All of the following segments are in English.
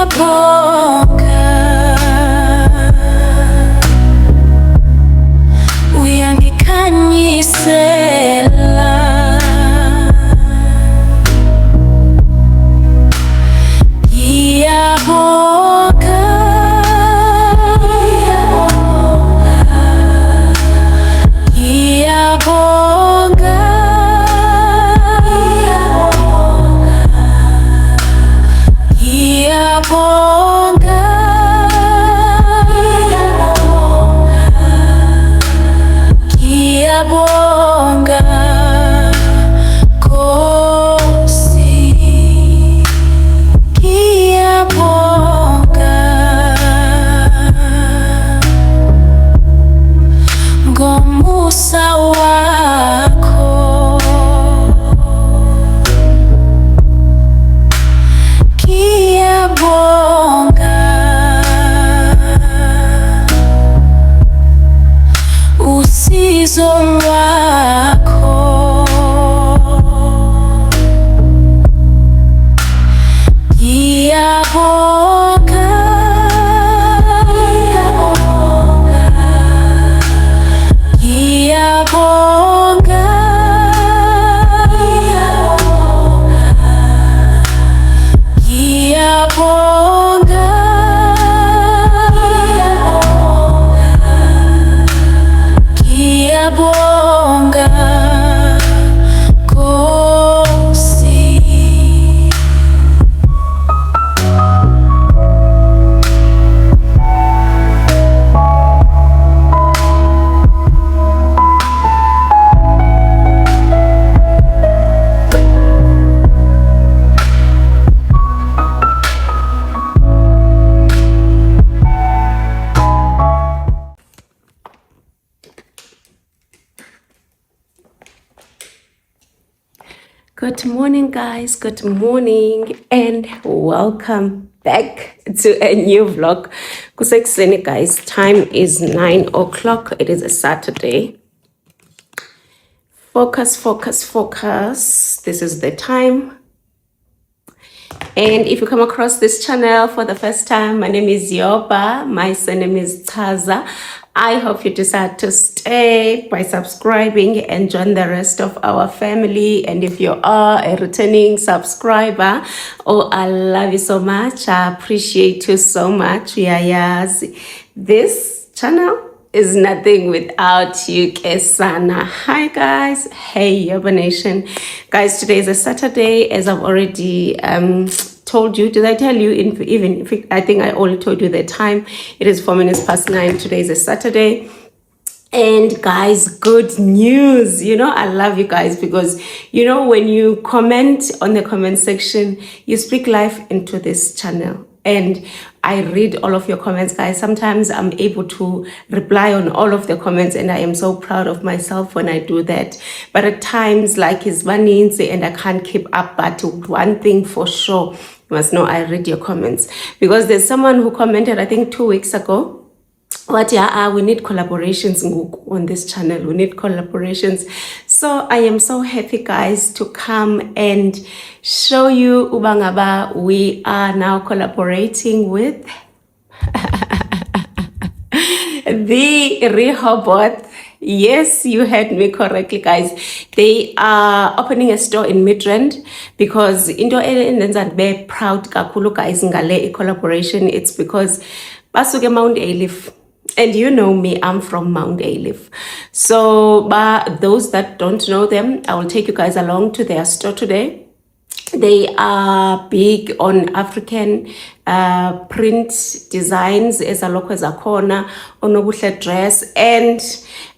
Ngiyabonga uyangikhanyisela ngiyabonga ngiyabonga ngiyabonga ngiyabonga Nkosi ngiyabonga ngomusa wakho ngiyabonga usizo lwakho ngiyabonga ngiyabonga ngiyabonga ngiyabonga Nkosi. Good morning, guys. Good morning, and welcome back to a new vlog. Kusekuseni, guys. Time is 9 o'clock. It is a Saturday. Focus, focus, focus. This is the time. And if you come across this channel for the first time, my name is Yoba. My surname is Taza. I hope you decide to stay by subscribing and join the rest of our family. And if you are a returning subscriber, oh, I love you so much. I appreciate you so much. Yes, this channel is nothing without you, Kesana. Hi, guys. Hey, Yoba Nation. Guys, today is a Saturday, as I've already told you. Did I tell you? I think I only told you the time. It is 4 minutes past 9. Today is a Saturday. And guys, good news. I love you guys because, when you comment on the comment section, you speak life into this channel. And I read all of your comments, guys. Sometimes I'm able to reply on all of the comments, and I am so proud of myself when I do that. But at times, like it's vaninzi and I can't keep up. But one thing for sure, you must know I read your comments. Because there's someone who commented, I think 2 weeks ago, we need collaborations on this channel. We need collaborations. So I am so happy, guys, to come and show you Ubangaba. We are now collaborating with the Rehoboth. Yes, you heard me correctly, guys. They are opening a store in Midrand because into be proud kakhulu, guys, ngale collaboration. It's because basuke Mount Alif. And you know me, I'm from Mount Alif. So, those that don't know them, I will take you guys along to their store today. They are big on African print designs, as a local zakona, onobuhle dress, and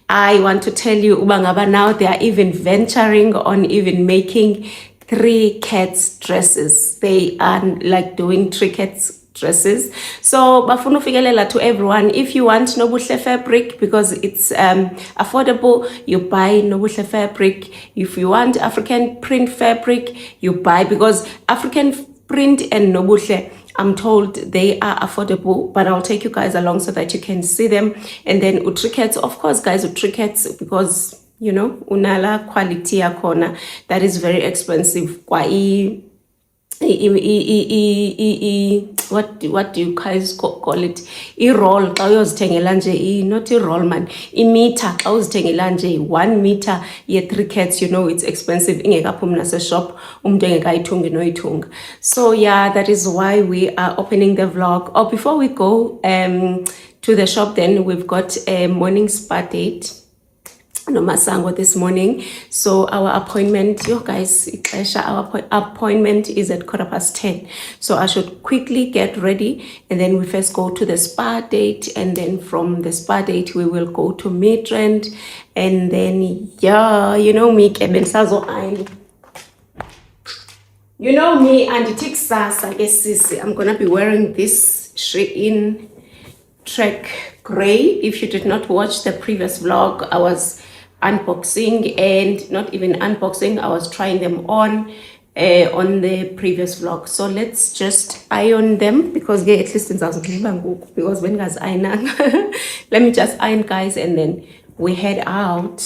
I want to tell you, Ubangaba, now they are even venturing on even making 3 cats dresses. They are like doing 3 cats dresses. So bafuna ufikelela to everyone. If you want Nobuhle fabric because it's affordable, you buy Nobuhle fabric. If you want African print fabric, you buy, because African print and Nobuhle, I'm told they are affordable, but I'll take you guys along so that you can see them. And then utrickets, of course, guys, utrickets, because unala quality yakona that is very expensive. what do you guys call it, i-roll xa uyozithengela nje not i-roll man, i-meter xa uzithengela nje 1 meter ye-3 cats, you know it's expensive ingekaphumi naseshop umuntu engekayithungi noyithunga. So yeah, that is why we are opening the vlog. Oh, before we go to the shop, then we've got a morning spa date no Masango this morning. So our appointment, you guys, our appointment is at 10:15. So I should quickly get ready, and then we first go to the spa date, and then from the spa date we will go to Midrand, and then yeah, you know me, you know me, and Tixas, I guess I'm gonna be wearing this Shein Trek Gray. If you did not watch the previous vlog, I was unboxing, and not even unboxing, I was trying them on the previous vlog. So let's just iron them, because at least because when guys iron, let me just iron, guys, and then we head out.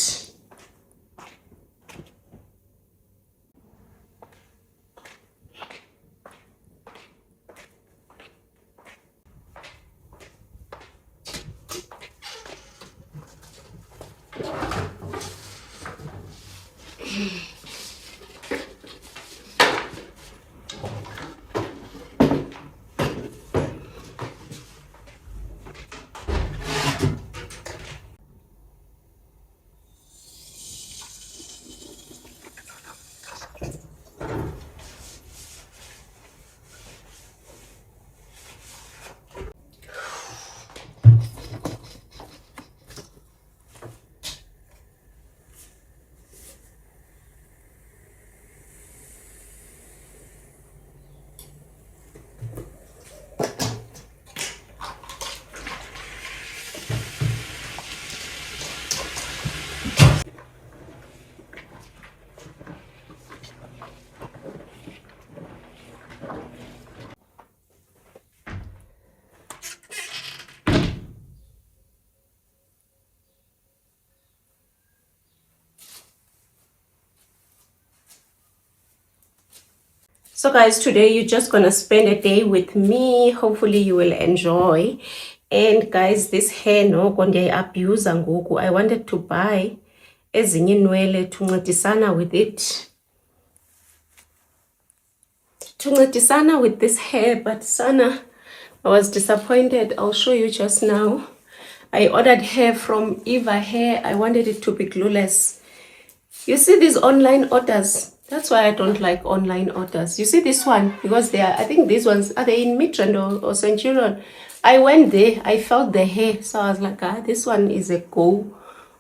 So guys, today you're just gonna spend a day with me. Hopefully you will enjoy. And guys, this hair no konde abuse ngoku. I wanted to buy ezinye inwele tuncedisana with it. Tuncedisana with this hair, but sana I was disappointed. I'll show you just now. I ordered hair from Eva Hair. I wanted it to be glueless. You see these online orders? That's why I don't like online orders. You see this one? Because they are, I think these ones, are they in Midrand or Centurion? I went there, I felt the hair. So I was like, this one is a go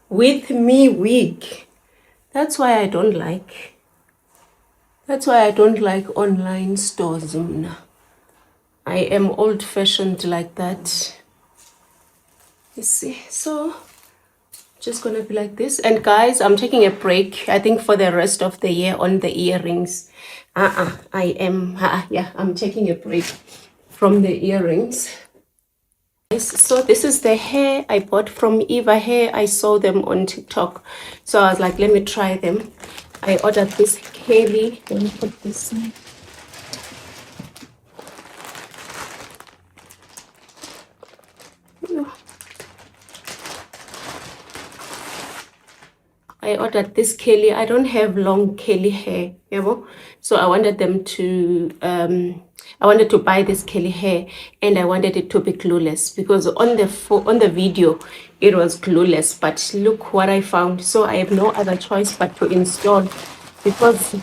with me wig. That's why I don't like. That's why I don't like online stores. I am old-fashioned like that. You see? So just gonna be like this. And guys, I'm taking a break, I think, for the rest of the year on the earrings. I'm taking a break from the earrings. So this is the hair I bought from Eva Hair. I saw them on TikTok, so I was like, let me try them. I ordered this Kelly. Let me put this in. I ordered this Kelly. I don't have long Kelly hair, you know? So I wanted them to I wanted to buy this Kelly hair, and I wanted it to be glueless, because on the video it was glueless, but look what I found. So I have no other choice but to install, because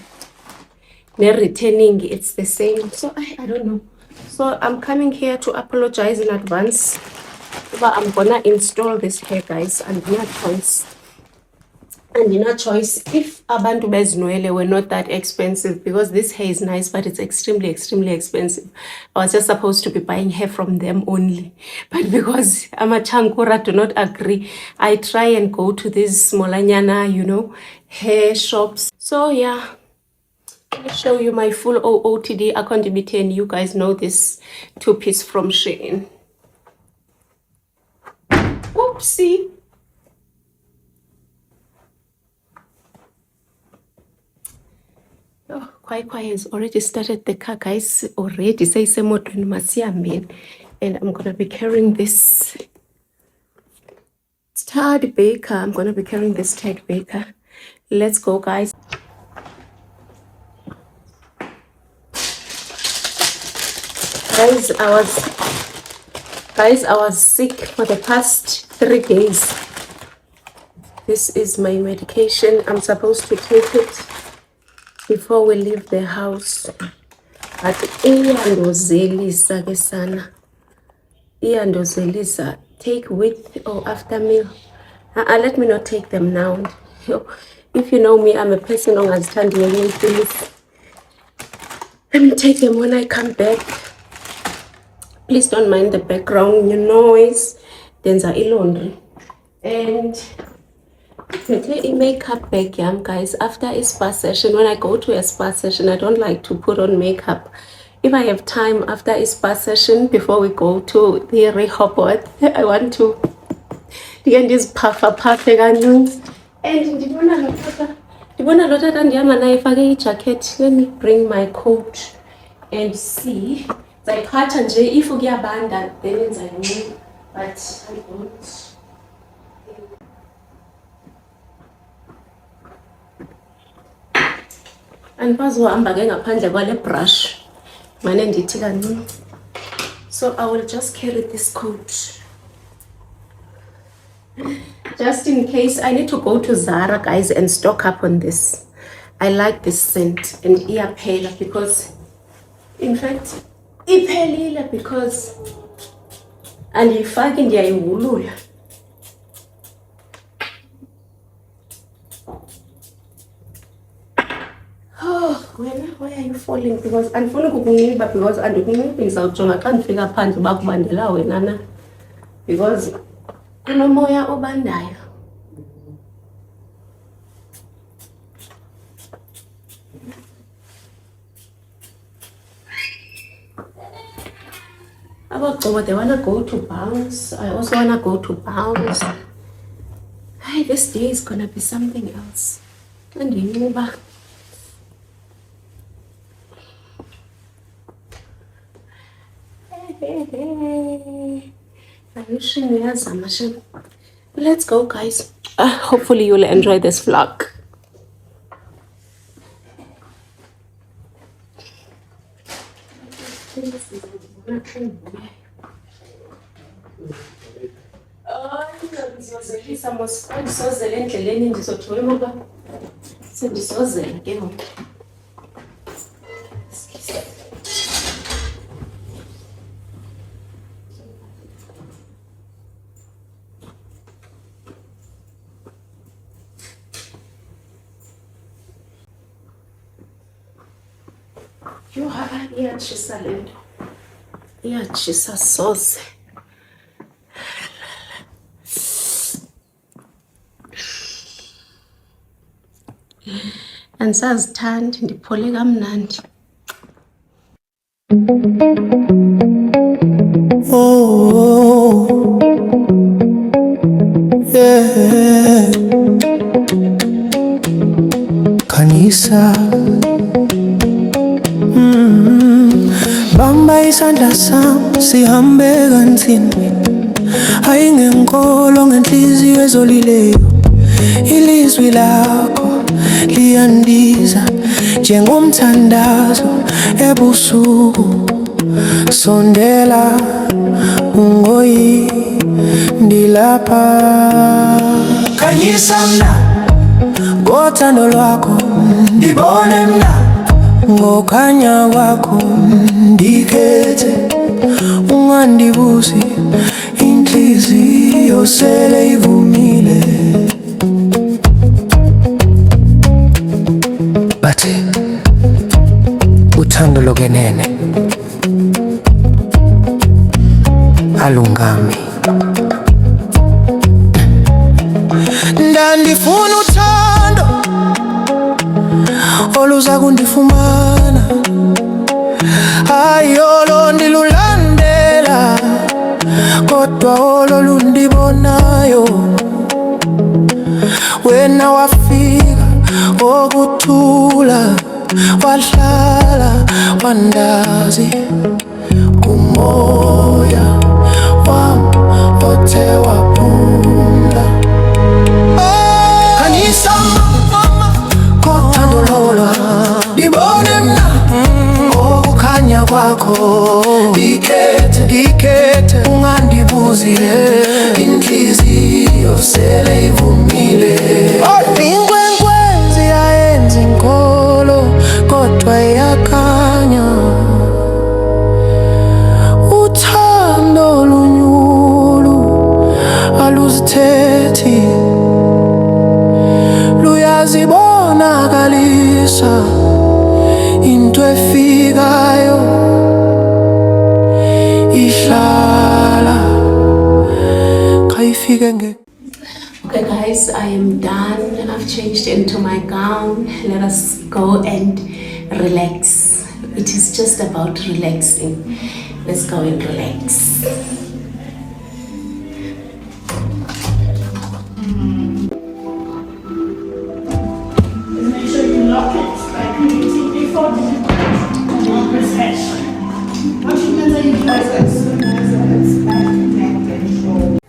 they're returning, it's the same. So I don't know. So I'm coming here to apologize in advance, but I'm gonna install this hair, guys, and no choice. And no choice if abantu bezinwele were not that expensive, because this hair is nice, but it's extremely expensive. I was just supposed to be buying hair from them only, but because Amachankura do not agree, I try and go to these smolanyana, you know, hair shops. So yeah, let me show you my full OOTD Akondibiti, and you guys know this two-piece from Shein. Oopsie. Oh Kwai has already started the car, guys. Already say semotweni masiyambeni. And I'm gonna be carrying this Tad Baker. I'm gonna be carrying this Tad Baker. Let's go, guys. Guys, I was sick for the past 3 days. This is my medication. I'm supposed to take it before we leave the house. But iyandozelisa ke sana. Iyandozelisa. Take with or after meal. Let me not take them now. If you know me, I'm a person who has turned away things. Let me take them when I come back. Please don't mind the background noise. There's a laundry. And a makeup bag, guys. After a spa session, when I go to a spa session, I don't like to put on makeup. If I have time after a spa session, before we go to the Rehoboth, I want to get this puffer. And jacket. Let me bring my coat and see. If you get abandoned, then it's a new, but I don't. And brush. So I will just carry this coat. Just in case I need to go to Zara, guys, and stock up on this. I like this scent and ear pale because, in fact, because and if I can get why are you falling? Because I'm falling because I'm doing things out. I can't figure pants back bandela wenana because no moya obandayo. They wanna go to Bounce. I also wanna go to Bounce. Hey, this day is gonna be something else. And you back. Let's go, guys. Hopefully you'll enjoy this vlog. Iyatshisa le nto, iyatshisa soze. Andisazithandi, ndiphole kamnandi. Oh, yeah. Kanisa. Bamba isandla sami sihambe kanzini, hayi ngenkolo ngenhliziyo ezolileyo. Ilizwi lakho liyandiza njengomthandazo ebusuku. Sondela ungoyi ndilapha. Khanyisa mna ngothando lwakho, ndibone mna ngokhanya kwakho, ndikhethe ungandibuzi inhliziyo sele ivumile. Bathi uthando lokenene alungami. Ndandifuna uthando oluza kundifumana, ayolo ndilulandela, kodwa olo lundibonayo. Wena wafika okuthula wahlala wandazi umoya wam othe waphumla kanisa mama kothando lolwa libone mna okukhanya kwakho ikhethe ungandibuzile inhliziyo sele ivumile inkwenkwenzi yayenza inkolo kodwa yakhanya uthando lunyulu aluzithethi luyazibonakalisa into efikayo ihlala kayifike nge. Okay guys, I am done. I've changed into my gown. Let us go and relax. It is just about relaxing. Let's go and relax. Make sure you lock it like we did before. And press hash. What you can say you press as soon as it's back, neck and shoulder.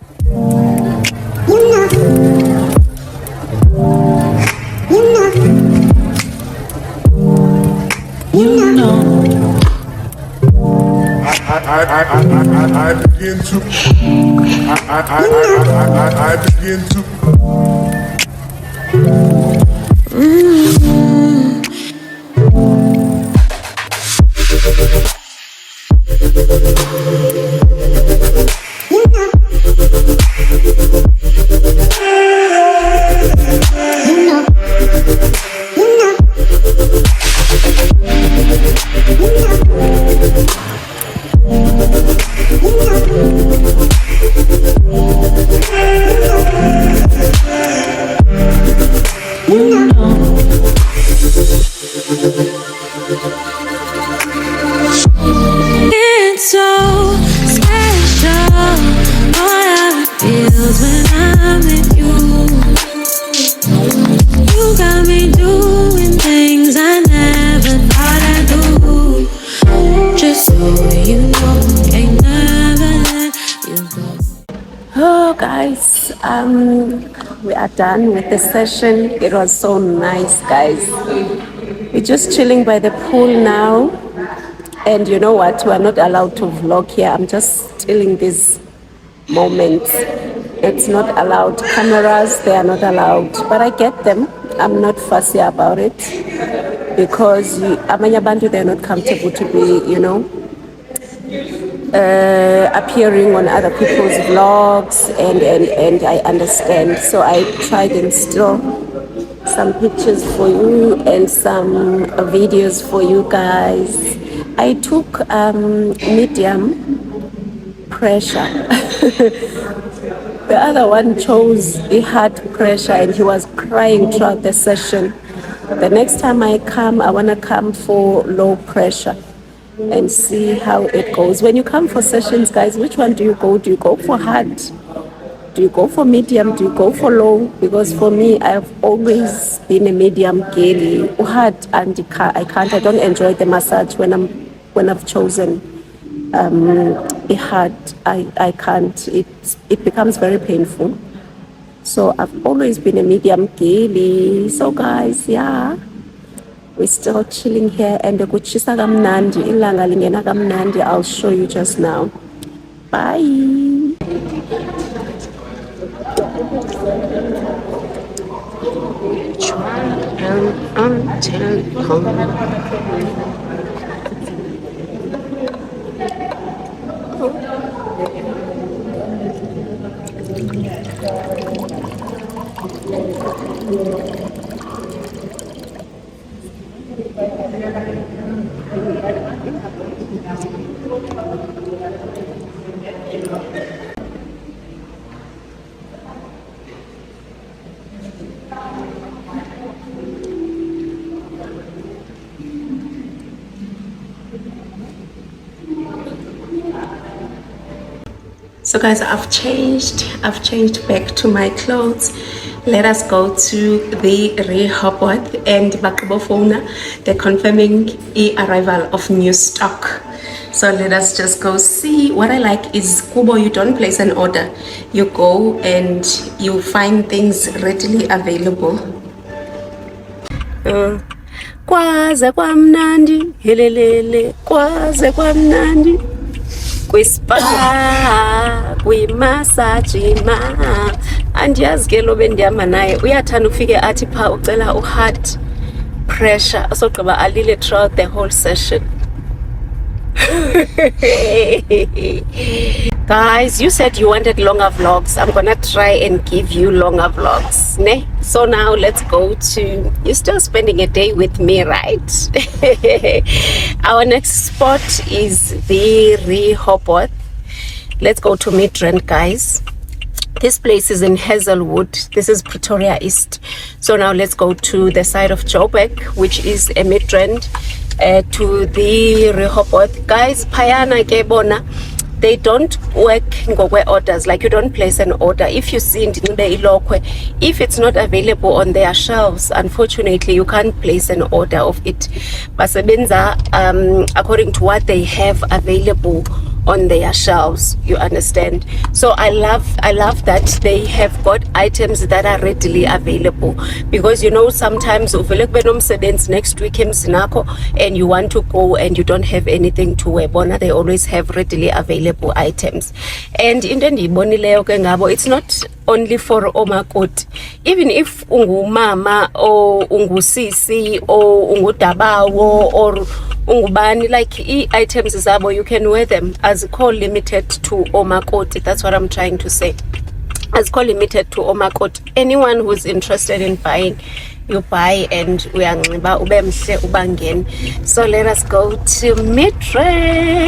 I begin to It's so special. All how it feels when I'm with you. You got me doing things I never thought I'd do. Just so you know, ain't never let you go. Oh guys, we are done with the session. It was so nice, guys. We're just chilling by the pool now. And you know what? We are not allowed to vlog here. I'm just stealing these moments. It's not allowed. Cameras, they are not allowed. But I get them. I'm not fussy about it. Because abanye abantu, they're not comfortable to be, you know, appearing on other people's vlogs, and I understand. So I tried and still some pictures for you and some videos for you guys. I took medium pressure. The other one chose the hard pressure and he was crying throughout the session. The next time I come, I want to come for low pressure and see how it goes. When you come for sessions, guys, which one do you go? Do you go for hard? Do you go for medium? Do you go for low? Because for me, I've always been a medium girly. Hard and I can't. I don't enjoy the massage when I've chosen a hard. I can't. It becomes very painful. So I've always been a medium girly. So guys, yeah. We're still chilling here and kuchisa kamnandi, ilanga lingena kamnandi. I'll show you just now. Bye. So guys, I've changed back to my clothes Let us go to the Rehoboth and Bakabofona. They're confirming the arrival of new stock. So let us just go see. What I like is Kubo, you don't place an order. You go and you find things readily available. Kwaze kwamnandi, helelele, kwaze kwamnandi. Kwispa, kwimasaji ma. Andiyazi ke lo bendihamba naye uyathanda ufike athi pha ucela u-heart pressure asogqiba alile throughout the whole session. Guys, you said you wanted longer vlogs. I'm gonna try and give you longer vlogs, ne? So now let's go to, you're still spending a day with me, right? Our next spot is the Rehoboth. Let's go to Midrand, guys. This place is in Hazelwood. This is Pretoria East. So now let's go to the side of Joburg, which is a Midrand, to the Rehoboth. Guys, Payana Kebona, they don't work ngokwe orders, like you don't place an order. If you see if it's not available on their shelves, unfortunately you can't place an order of it. Basebenza according to what they have available on their shelves, you understand. So I love that they have got items that are readily available, because you know sometimes next week and you want to go and you don't have anything to wear. Bona, they always have readily available items. And it's not only for omakoti. Even if ungumama or ungusisi or ungudabawo or ungubani, like items zabo, you can wear them as limited to omakoti. That's what I'm trying to say. As limited to omakoti. Anyone who's interested in buying, you buy and uyanxiba ube mhle ubangeni. So let us go to Midrand.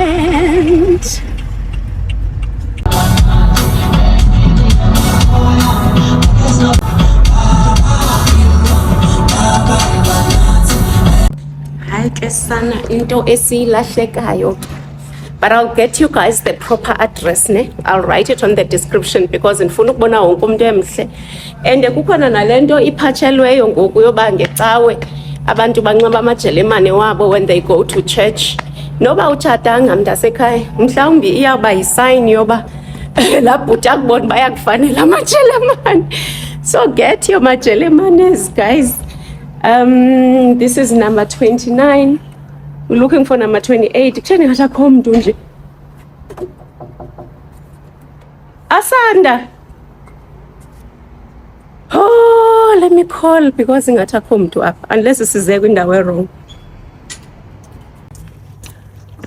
Hayi ke sana into esilahlekayo. But I'll get you guys the proper address, ne? I'll write it on the description because ngifuna ukubona wonke umuntu emhle. And kukhona nalento iphatshelweyo ngoku yoba ngecawe abantu banxiba amajelemane wabo when they go to church. Noba utshatanga mntasekhaya, mhlawumbi iyawuba yisign yoba la bhuti akubona bayakufanela amajelemane. So get your majelemanes, guys. This is number 29. We're looking for number 28. Asanda. Oh, let me call because ingatakho mntu apha unless isize kwindawo wrong.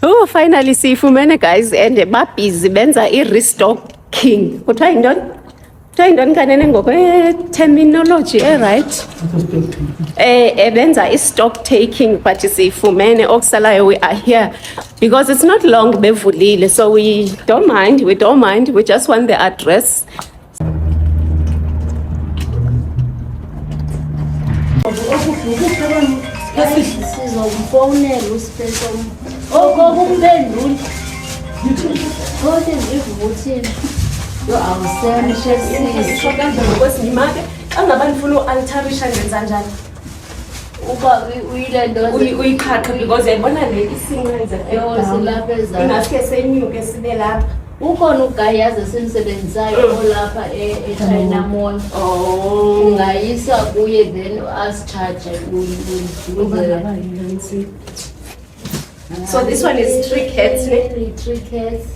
Oh, finally sifumene, guys, and babhizi benza i-restocking. Kuthiwa yintoni? Kuthiwa yintoni kanene ngokwe-terminology right? Benza i-stock taking, but sifumene okusalayo we are here because it's not long bevulile, so we don't mind, we just want the address. Sizomfonela uSiphetho. Kokumphenduli. Kodwa ngivuthini. Yo awusemshesisi. Shokanda ngokwesimake, angabe ngifuna u-altarisha ngenza njani? Uba uyilento Uyiqhaqhe because yayibona le isinqenze silapha ezantsi. ingafike senyuke sibe lapha. Ukhona ugayazi simsebenzisayo olapha eChina Mall. Oh. Ungayisa kuye then asicharge So this one is 3 cats, ne? 3 cats.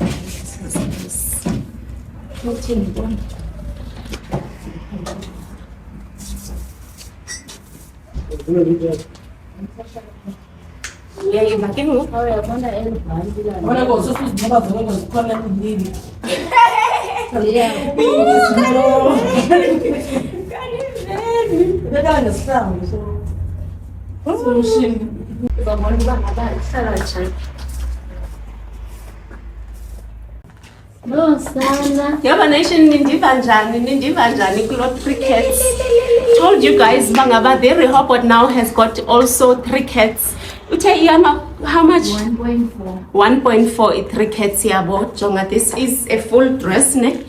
Yeah, you back in. Oh, yabona elibhanti la. Yeah. No, sana. Yaba nation nindiva njani kulo 3 cats. Told you guys bangaba the Rehoboth now has got also 3 cats. Uthe yama how much? 1.4. 1.4 3 cats yabo. Jonga, this is a full dress, ne?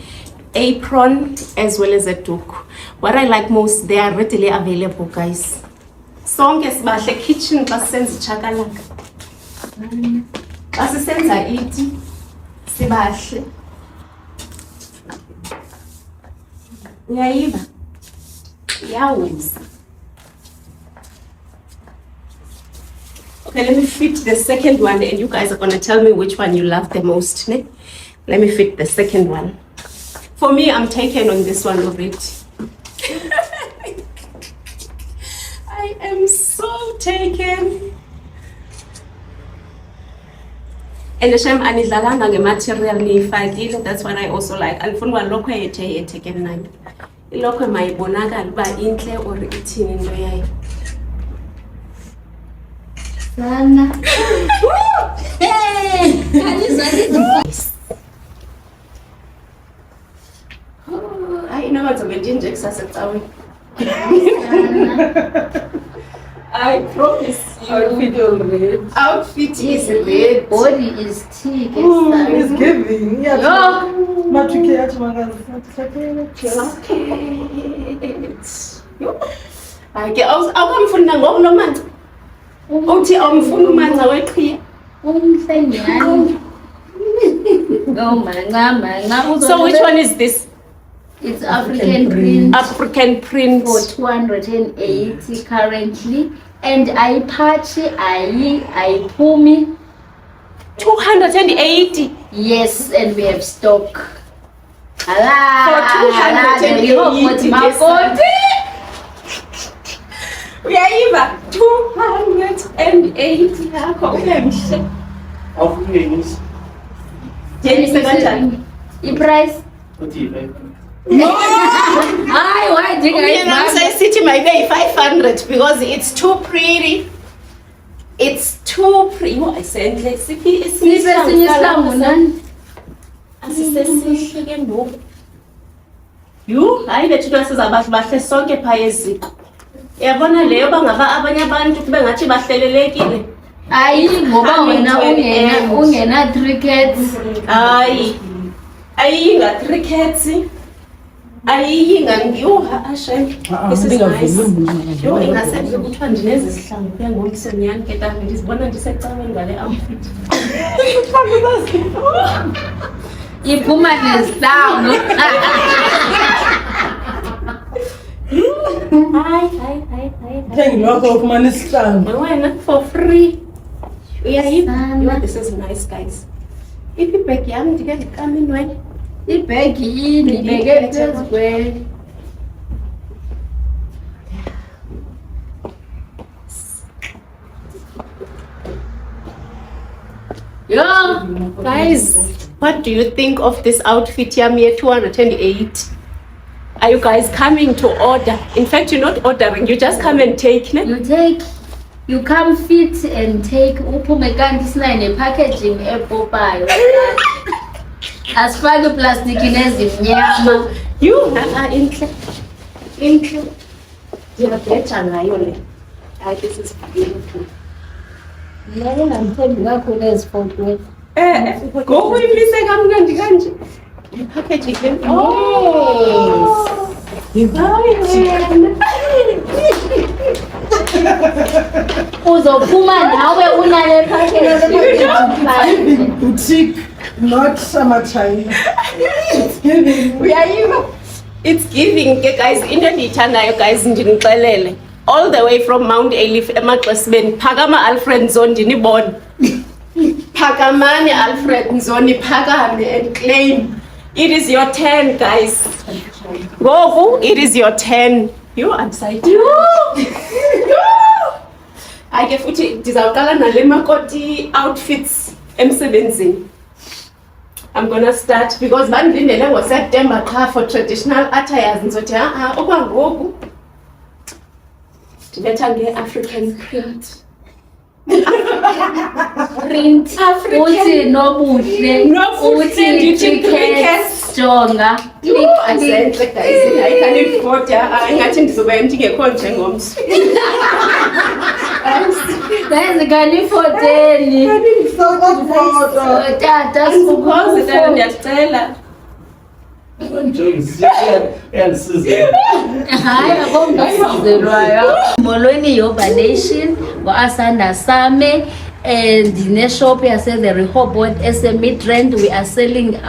apron as well as a duku. What I like most, they are readily available, guys. Sonke sibahle kitchen xa sisenza ichakalaka. Xa sisenza iti sibahle. Uyayiva? Iyawuza. Okay, let me fit the second one and you guys are gonna tell me which one you love the most. Ne? Let me fit the second one. For me, I'm taken on this one already. I am so taken. And the shame anidlalanga nge-material niyifakile. That's what I also like. Andifuni uba lokho yethe ke mna. Ilokho mayibonakala uba intle or ithini into yayo. Sana. Hey! Hayi noma ngizobe nje kusasa ecaweni. I promise you. Outfit is red. Body is thick. It's giving. Yeah. Yo! Matriki yathi mangazi. Hayi ke awukamfuni nangoku lo manzi. Uthi awumfuni umanza weqhiya. Umhle nyani. Oh man. So which one is this? It's African print. African print. For 280 currently. And I patchy, I pumi. 280. Yes, and we have stock. For 280. Uyayiva 280 yakho uyemhle. Awufunyenisi. Jenise kanjani? I-price? Hi, why do you guys Say city might pay 500 because it's too pretty. It's too pretty. I said let's see Isihlangu nani? asisesihle ke ngoku. Yu, hayi bethu sizabantu bahle sonke phaya eziko. Yabona leyo bangaba abanye abantu kube ngathi bahlelelekile. Hayi ngoba wena ungena 3 cats. Hayi. Ayinga 3 cats. Ayinga ngiyoha ashe. This is nice. Yo ingasenze kuthiwa ndinezi zihlangu kuya ngoku senyani ke tafi ndizibona ndisecaweni ngale outfit. Iphuma nesihlangu. Hi. Thank you for ufumana isihlangu. Wena for free. Uyayiva? Sana. This is nice, guys. Iphi bag yami ndike ndikamini wena? Ibhegi yini ibeke phezu kwe. Yo, Guys, what do you think of this outfit yami 208? Are you guys coming to order? In fact, you're not ordering, you just come and take, ne? you come fit and take uphume kanti sinayo packaging epopayo. Asifake plastic nezimnyama. You inhle. Ndiyabheja ngayo le. Hayi, this is beautiful. Ngeke ngithembi kakhulu ezifotweni. Ngoku imise kamnandi kanje. Packaging le. Oh. Uzophuma nawe unale packaging. Boutique, not China. It's giving. Uyayiva? It's giving ke guys into endiyithandayo guys ndinixelele all the way from Mount Elif emaXesibeni phakama Alfred Nzondi nibone phakamani Alfred Nzondi phakame and claim it is your turn guys ngoku it is your turn you I'm excited ake futhi ndizawuqala nale makoti outfits emsebenzini. I'm gonna start because bandilindele ngoSeptember qha for traditional attires ngizothi okwangoku ndibetha nge-African print. Uthi nobuhle Uthi crickets. Jonga Azenhle guys I can't afford ingathi ndizobe ndingekho njengomso. ngezikani-14 So much photo. tata Ndiyacela. Hayi akongasizelwayo. Molweni Yoba Nation ngo-Asanda Same and ne-shop yase-The Rehoboth ese-Midrand. We are selling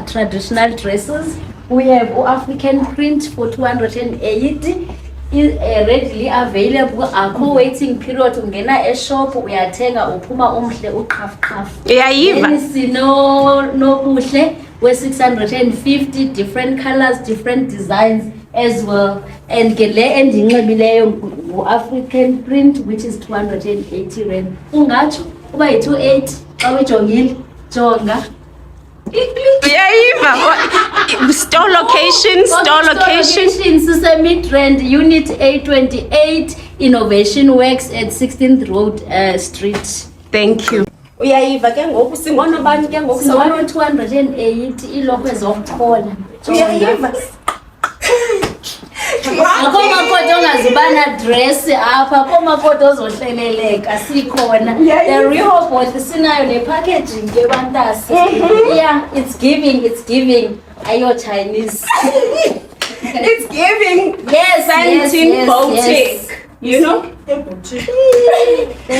traditional dresses. We have African print for 280 readily available. Akho waiting period. Ungena e-shop uyathenga uphuma umhle uqhafuqhafu. Uyayiva? Then sinobuhle we-650 different colors, different designs as well. And ke le endinxibileyo ngu-African print which is 280 rand. Ungatsho uba yi-280 xa uyijongile jonga. Uyayiva? Store location. Sise-Midrand, Unit A28, Innovation Works at 16th Road Street. Thank you. Uyayiva ke ngoku singonobani ke ngoku Sinono 280 ilokhwe zokuchola. Uyayiva? Akho makoti ongazubana dress apha, akho makoti ozohleleleka sikhona. The Rehoboth sinayo ne-packaging ke bantasi. Yeah, it's giving. Ayo Chinese. It's giving. Yes, Boutique. You know?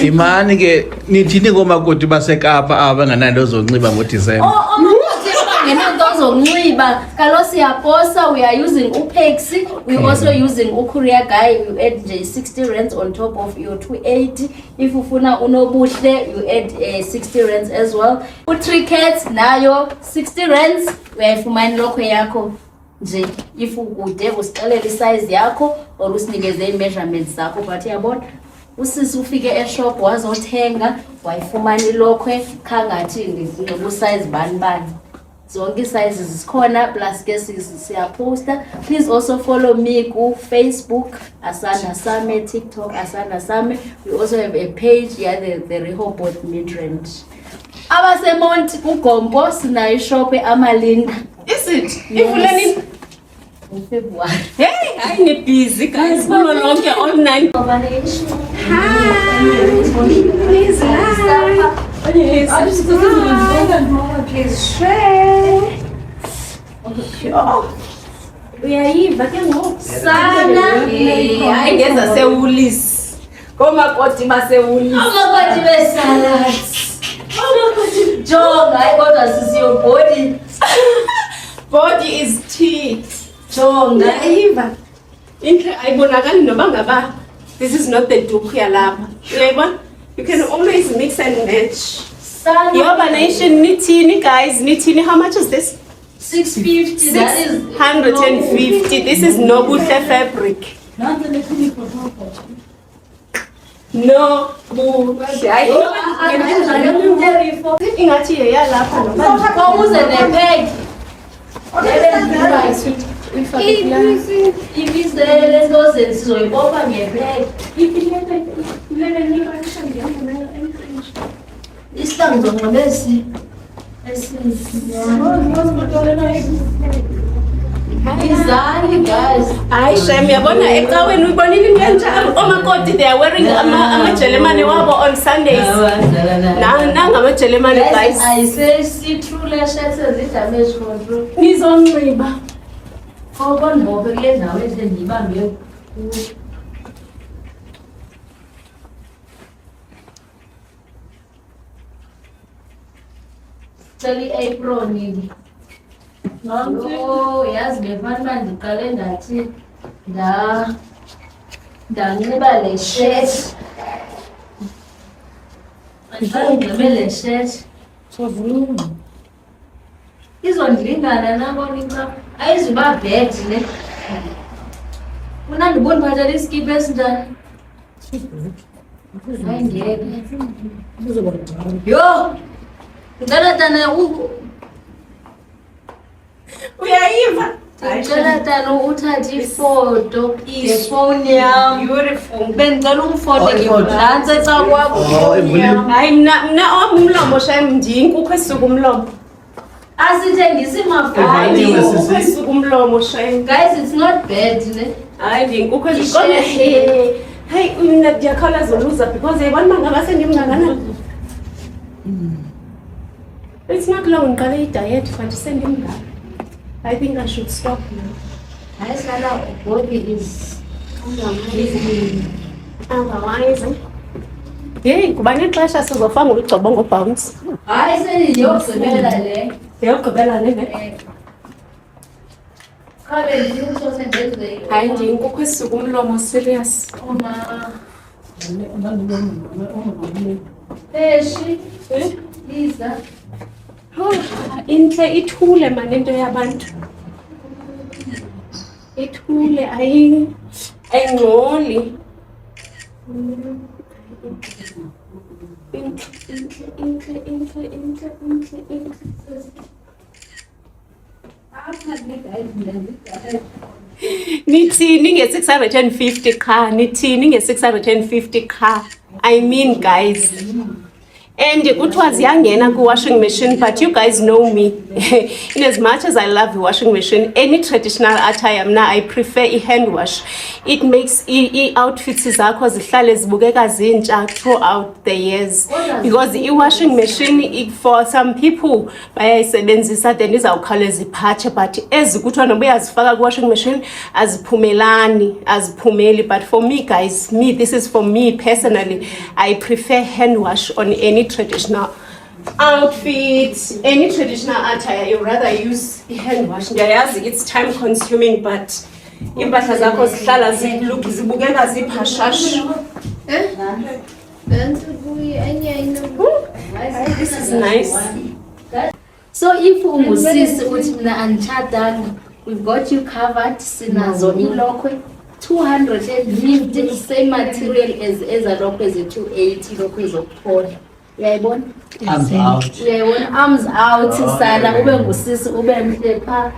Imani ke nithini ngomakoti baseKapa abanganalo zonxiba ngoDisemba. Omakoti bangenanto zonxiba. Kalo siyaposa, we are using uPexi, we also using uCourier Guy. You add 60 rands on top of your 280. If ufuna unobuhle, you add 60 rands as well. U-Trickets nayo 60 rands. Uyayifumana lokho yakho nje. If ukude usixelele size yakho or usinikeze measurements zakho, but yabona usisi ufike e-shop wazothenga wayifumana ilokhwe khangathi ngizinqobu size bani. Zonke sizes zikhona plus ke siyaposta. Please also follow me ku Facebook Asanda Same, TikTok Asanda Same. We also have a page here, the Rehoboth Midrand. Abasemonti kuGompo sinayo shop eAmalinda. Is it? Ifulani In February. Hey, I'm busy guys. No longer online. Hi. Please Please share. Uyayiva ke ngoku Sana. Hayi ngeza seWoolies. Komakoti baseWoolies. Amakoti besalads. Amakoti jonga hayi kodwa sisiyo Body is tea. jonga. Uyayiva? Inhle ayibonakali noba ngaba this is not the dupe yalapha. Uyayibona? You can always mix and match. Yoba Nation, nithini guys, nithini. How much is this? 650. That is 150. This is Nobuhle fabric. No, ingathi yeyalapha noma. Kwauze nebag. Ibizele zoze sizoyibopha ngebag. Isihlangu zonqobesi. Izani guys. Hayi shem, yabona ecaweni uyibonile into enjalo. Omakoti they are wearing amajelemane wabo on Sundays. Nanga amajelemane guys. I say see through lashes and damage control. Nizonxiba. Kokon bobe kule ndawo endibambe. Tell April nini. Oh, yazi befana ndiqale ndathi ndanxiba le shirt. Andinxibe le shirt. Sovulungu. Izondilingana nabona inqa. Ayizuba bad le. Una ndibona phatha iskipa esinjani. Hayi ngeke. Yo. Ngicela Uyayiva? Ngicela uthathe ifoto ngefoni yami. Beautiful. Bengicela ungifoto ngiblanse xa kwakho. Hayi mna umlomo shem ndiyinkukhu esuka umlomo. Asithengisi mafutha. Hayi inkukhu esuka umlomo shem. Guys, it's not bad ne. Hayi ndiyinkukhu esuka. Hey, mina ndiyakhawuleza uluza because yayibona mangaba sendimnganana. It's not long ngiqale i-diet futhi sendimngaka. I think I should stop now. Hayi sana body is Otherwise, hey, kuba nexesha sizofa ngolugcobo ngobounce. hayi sendiyogqibela le. Ndiyogqibela le ne? Khabe ndiyutsho sendenze Hayi ndiyinkukhu esuka umlomo serious. oma Eshi Liza Oh, intle ithule mani into yabantu. Ithule ayingcoli. Intle. Nithini nge-650 qha, nithini nge-650 qha. I mean guys. And kuthiwa ziyangena ku-washing machine, but you guys know me. In as much as I love the washing machine, any traditional attire mna I prefer i-hand wash. It makes i-outfits zakho zihlale zibukeka zintsha throughout the years. Because i-washing machine, for some people, bayayisebenzisa then izawukhawuleza iphatshe, but ezi kuthiwa noba uyazifaka ku-washing machine, aziphumeli. But for me guys, this is for me personally, I prefer hand wash on any traditional outfit, any traditional attire. You rather use hand wash. Ndiyayazi it's time consuming, but impahla zakho zihlala zibukeka ziphashash. This is nice. So if ungusisi uthi mina anditshadanga, we've got you covered. Sinazo ilokhwe 250, same material as ezalokhwe ezi-280 ilokhwe zokuphola. Uyayibona? Arms out. Uyayibona, arms out sana, ube ngusisi ube mhle pha.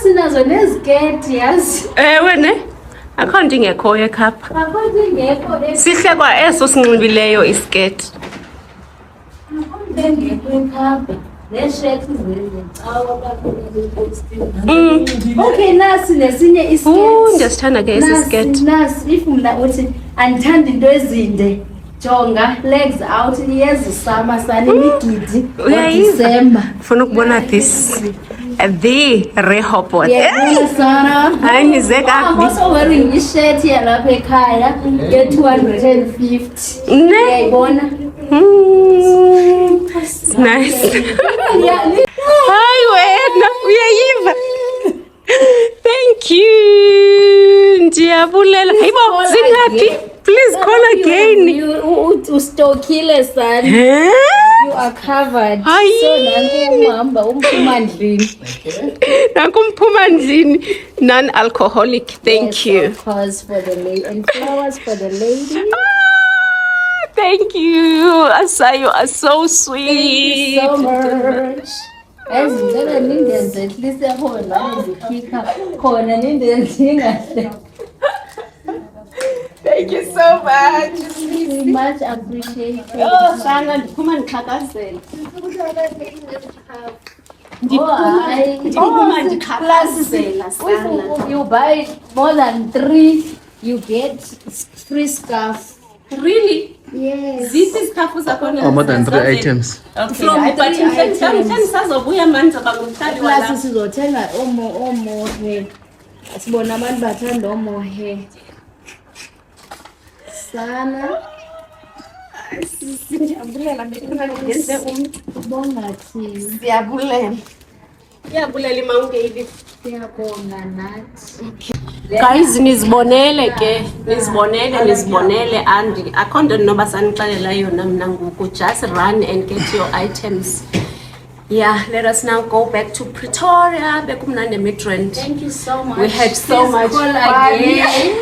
Sinazo neziketi yazi. Ewe ne? Akho nto ingekhoyo ekhapha. Akho nto ingekho Sihle kwa eso sinxibileyo isketi. Okay, nasi nesinye isketi. Ndiyasithanda ke esi sketi. Nasi if mna uthi andithanda into ezinde, jonga legs out, iyezisama sana imigidi ngoDisemba. Ufuna ukubona this the Rehoboth. Yeyona sana. Hayi ngize I'm kabi. also wearing ishirt yalapha ekhaya ye-250. Ne? Uyayibona? It's nice. Hayi wena uyayiva. Thank you. Ndiyabulela. Hayibo zingaphi? Please call again. Ustokile sana. You are covered. Hayi. So nanku uhamba umphuma ndlini. Nanku umphuma ndlini. Non-alcoholic. Thank you. Of course, for the lady and flowers for the lady. Thank you. Asa, you are so sweet. Thank you so much. Ezindlela nindenze at least yabona ngizikhipha khona nindenze ingahle. Thank you so much. Very much appreciated. Oh, sana ndiphuma ndiqhakazela. Ndiphuma ndiqhakazela sana. If you buy more than 3, you get free scarf. Really? Yes. This is kafu zakona. More than 3 items. Okay. From Hayi, but 3 items. mhlawumbe sazobuya manje bangumhlali Plus wala. sizothenga omohe. Sibona abantu bathanda omohe. Sana. Ndiyabulela bekuna ngenze umuntu. Bonga thina. Ndiyabulela. Ndiyabulela iMount Siyabonga nathi. Guys, nizibonele ke, nizibonele and akho nto noba sanixelela yona mna ngoku. Just run and get your items. Yeah, let us now go back to Pretoria. Bekumnandi Midrand. Thank you so much. We had so Please much call fun. again.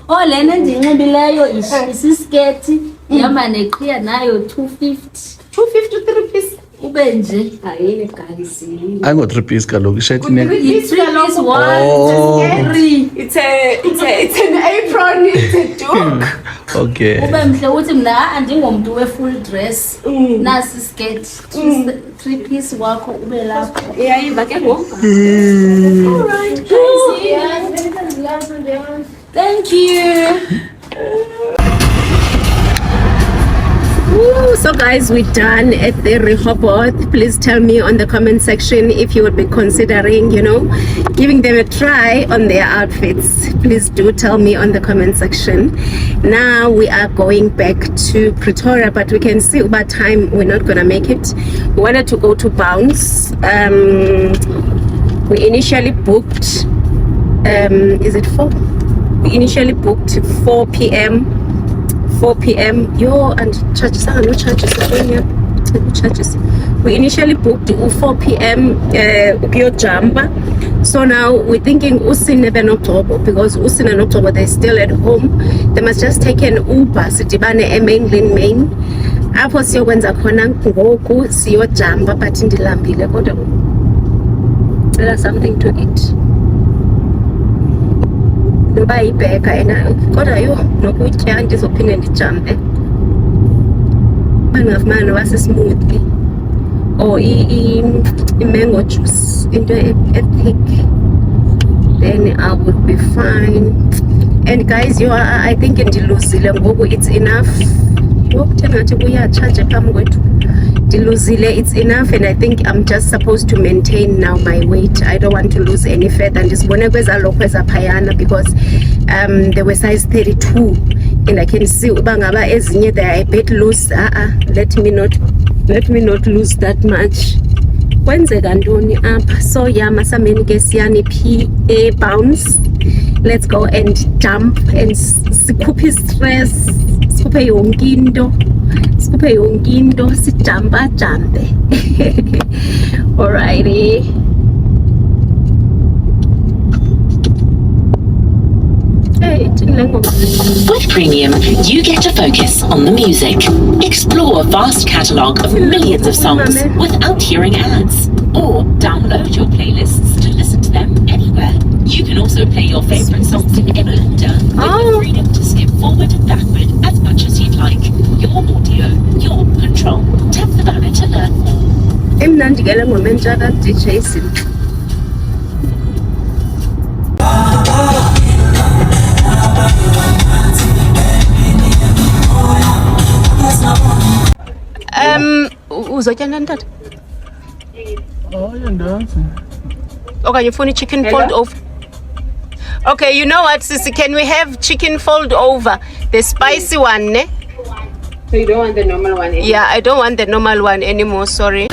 Oh, lena ndinxibileyo isisketi ihamba neqhiya nayo 250. 253 piece. Ube nje. Hayi guys. Ayingo 3 piece kaloku ishirt ne. It's 3 piece Oh. 1, 3. It's an apron, it's a duke. Okay. Ube mhle uthi mna andingomuntu we full dress. Nasi skirt 3 piece wakho ube lapho. Iyayiva ke ngoku. All right, guys. Thank you. Ooh, so guys, we're done at the Rehoboth. Please tell me on the comment section if you would be considering, giving them a try on their outfits. Please do tell me on the comment section. Now we are going back to Pretoria, but we can see about time we're not gonna make it. We wanted to go to Bounce. We initially booked is it 4? We initially booked 4 p.m. Yo, and charges, no charges. We initially booked 4 p.m. Jamba. So now we're thinking Usine October, because Usine and October they're still at home. They must just take an Uber Sitibane mainland main. Apho siyokwenza khona ngoku siyojamba, but ndilambile kodwa there something to eat. Noba ibheka kodwa yo nokutya ndizophinde ndijampe. Bangafumana noba smoothie or mango juice into thick, then I will be fine. And guys, I think ndiluzile ngoku it's enough. It's enough, and I think I'm just supposed to maintain now my weight. I don't want to lose any fat, and just because they were size 32, and I can see they are a bit loose. Let me not lose that much. So yeah, masameni kesiani PA Bounce. Let's go and jump and sikhuphe stress, sikhuphe yonke into, sijampa jampe. Alrighty. With Premium, you get to focus on the music. Explore a vast catalogue of millions of songs without hearing ads. Or download your playlists to listen to them anywhere. You can also play your favorite songs in any order, with the freedom to skip forward and backward as much as you'd like. Your audio, your control. Tap the banner to learn more. Uzotya ntata? Okay, you phone chicken fold over. Okay, you know what, Sissy? Can we have chicken fold over? The spicy one, ne? So you don't want the normal one anymore? Yeah, I don't want the normal one anymore, sorry.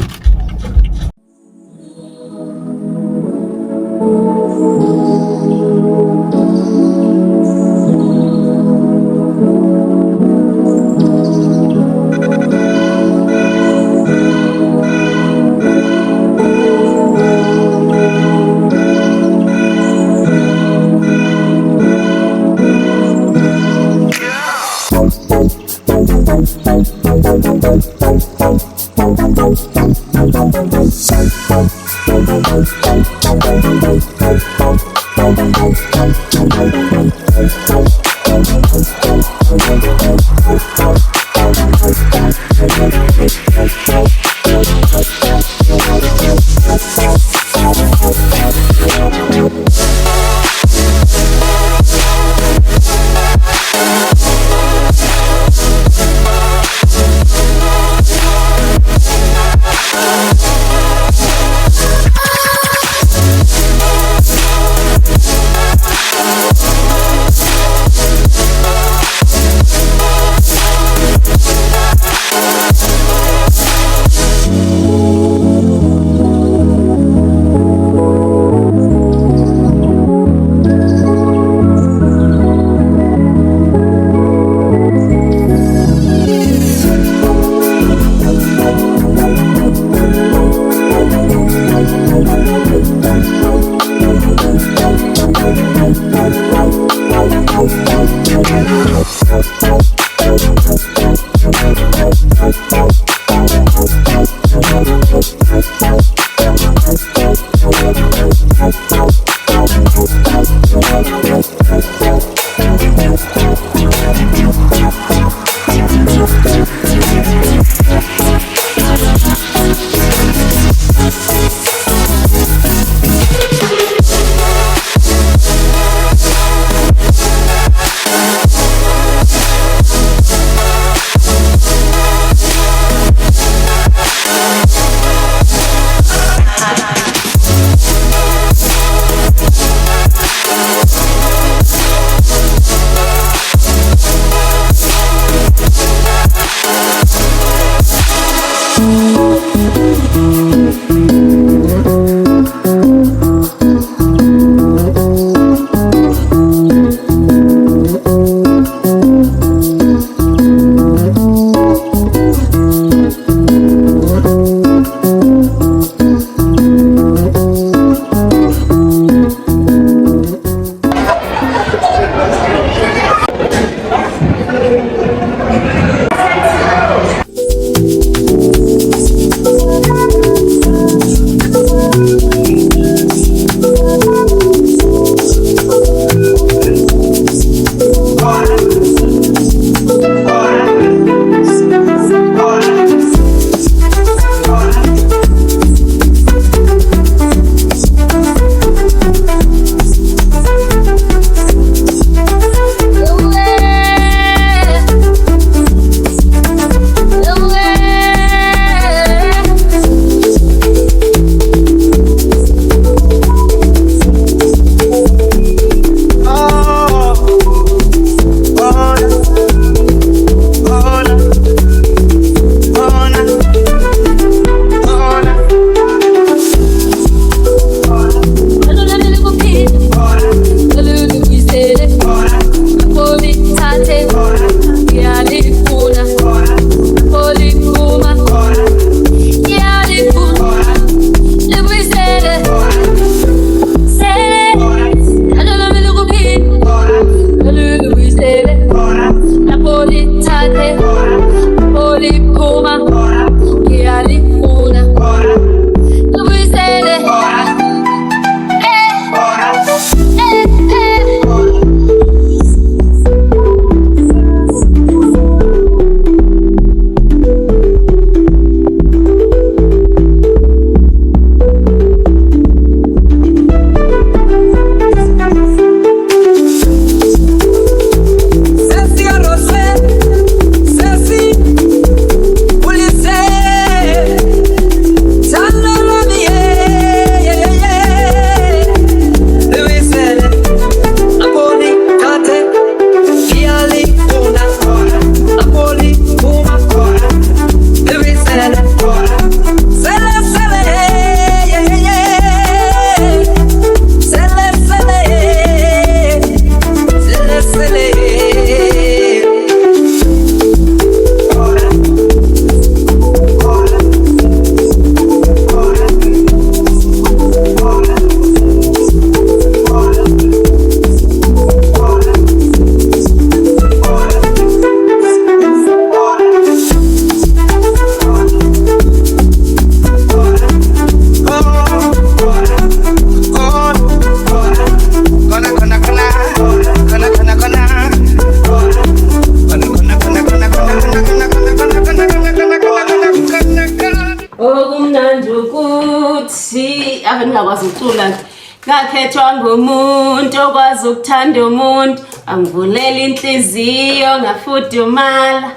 ave ningakwazi ukucula ngakhethwa ngumuntu okwazi ukuthanda umuntu angivulela inhliziyo ngafudumala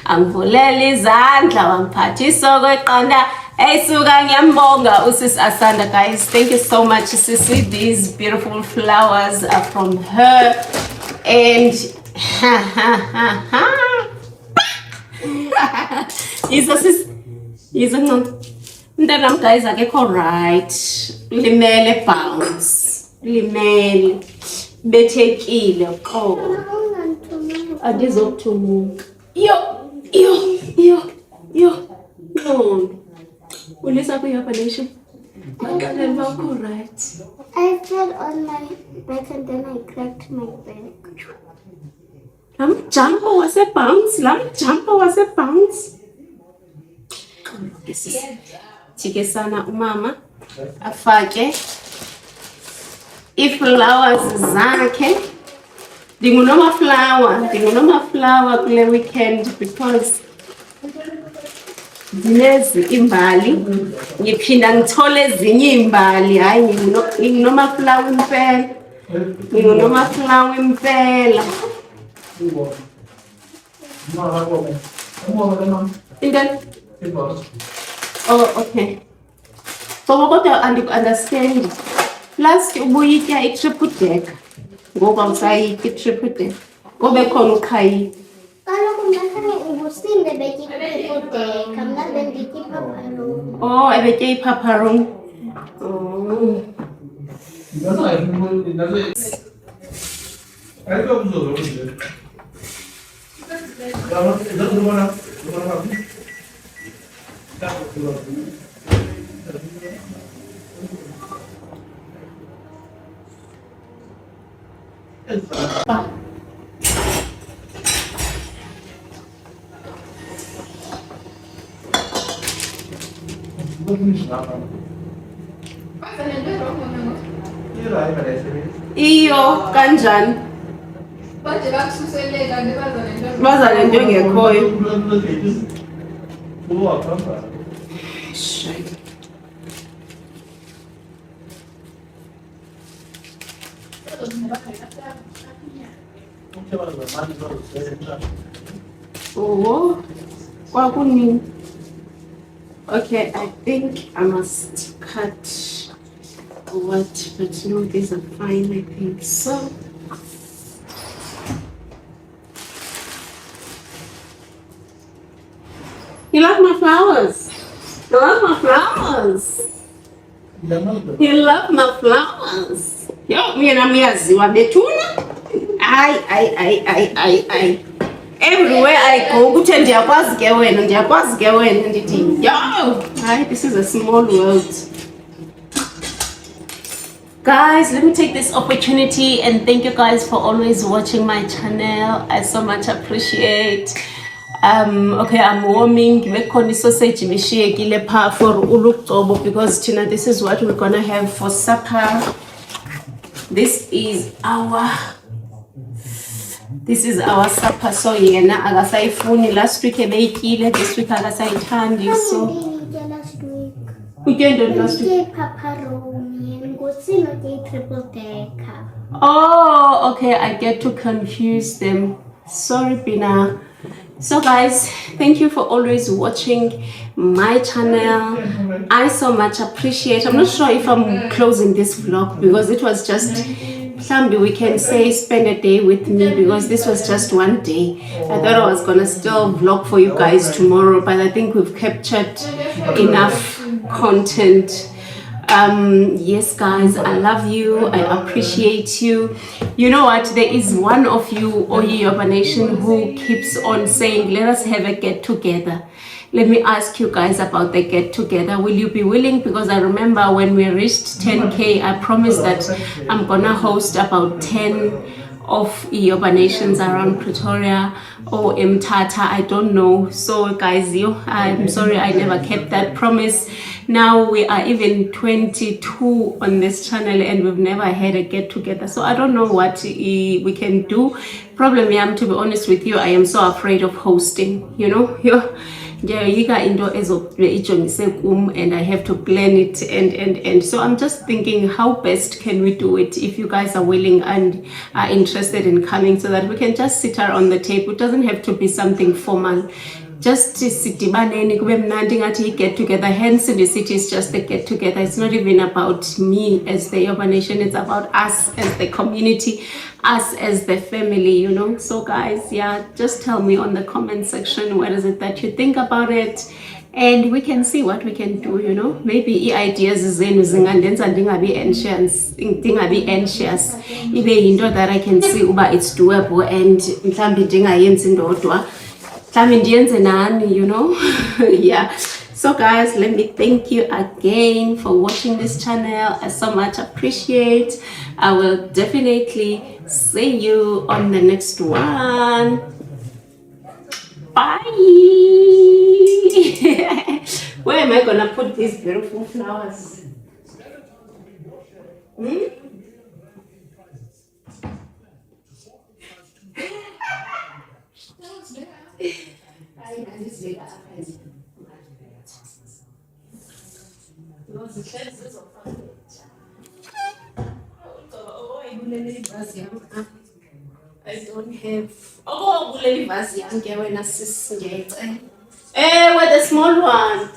angivulela izandla wangiphathisa okweqanda eyisuka ngiyambonga usisi Asanda. Guys, thank you so much Sisi. These beautiful flowers are from her and yizo ncane mntanami guys akekho right, limele bounce, limele bethekile qo adizokuthumuka yo no ulisa kuyabalesha maqala bakho right. I fell on my back and then I cracked my back. Lam jumper was a bounce. This is chike sana umama afake iflowers zakhe. Ndingunoma flower kule weekend because zinezi imbali ngiphinda ngithole ezinye imbali. Hayi ngingunoma flower impela. Oh, okay. So what I understand. Last ubuyitya i-triple decker. Ngoba usayitya i-triple decker. Kobe khona ukhayi. Kaloku mntana ubusinde betyikho decker, mna bendityipha phalo. Oh, ebeke ipapa room. Oh. Iyo kanjani? Baza lento engekhoyo. Oh, kwakunini. Okay, I think I must cut what, but no, these are fine, I think so. You love my flowers? You love my flowers? You love my flowers? Yo, mina miyaziwa betuna. Ay. Everywhere I go, ukuthi ndiyakwazi ke wena, ndithi, yo, hi, this is a small world. Guys, let me take this opportunity and thank you guys for always watching my channel. I so much appreciate. Okay, I'm warming. Bekhona sausage mishiyekile pha for ulugcobo because Tina, this is what we're gonna have for supper. This is our supper. So yena akasayifuni. Last week ebeyikile, this week akasayithandi. So last week. Weekend last week. Pepperoni and gotsino triple decker. Oh, okay, I get to confuse them. Sorry, Pina. So guys, thank you for always watching my channel. I so much appreciate. I'm not sure if I'm closing this vlog because it was just Maybe we can say spend a day with me because this was just one day. I thought I was gonna still vlog for you guys tomorrow, but I think we've captured enough content. Yes guys, I love you, I appreciate you. You know what, there is one of you, Oyi Yoba Nation, who keeps on saying let us have a get together. Let me ask you guys about the get together. Will you be willing? Because I remember when we reached 10k, I promised that I'm gonna host about 10 of Yoba Nations around Pretoria or Mthatha, I don't know. So guys, I'm sorry I never kept that promise. Now we are even 22 on this channel and we've never had a get together. So I don't know what we can do. Problem, to be honest with you, I am so afraid of hosting, you know. And I have to plan it and so I'm just thinking how best can we do it if you guys are willing and are interested in coming so that we can just sit around the table. It doesn't have to be something formal. Just sitibaneni kube mnandi ngathi get together. Hence in the city is just a get together. It's not even about me as the Yoba Nation, it's about us as the community, us as the family, you know. So guys, yeah, just tell me on the comment section what is it that you think about it and we can see what we can do, you know. Maybe ideas zenu zingandenza ndingabi anxious ibe yinto that I can see uba it's doable and mhlambi ndingayenzi ndodwa. You know. Yeah, so guys, let me thank you again for watching this channel. I so much appreciate. I will definitely see you on the next one. Bye. Where am I gonna put these beautiful flowers? I don't have. Oh, where the small one.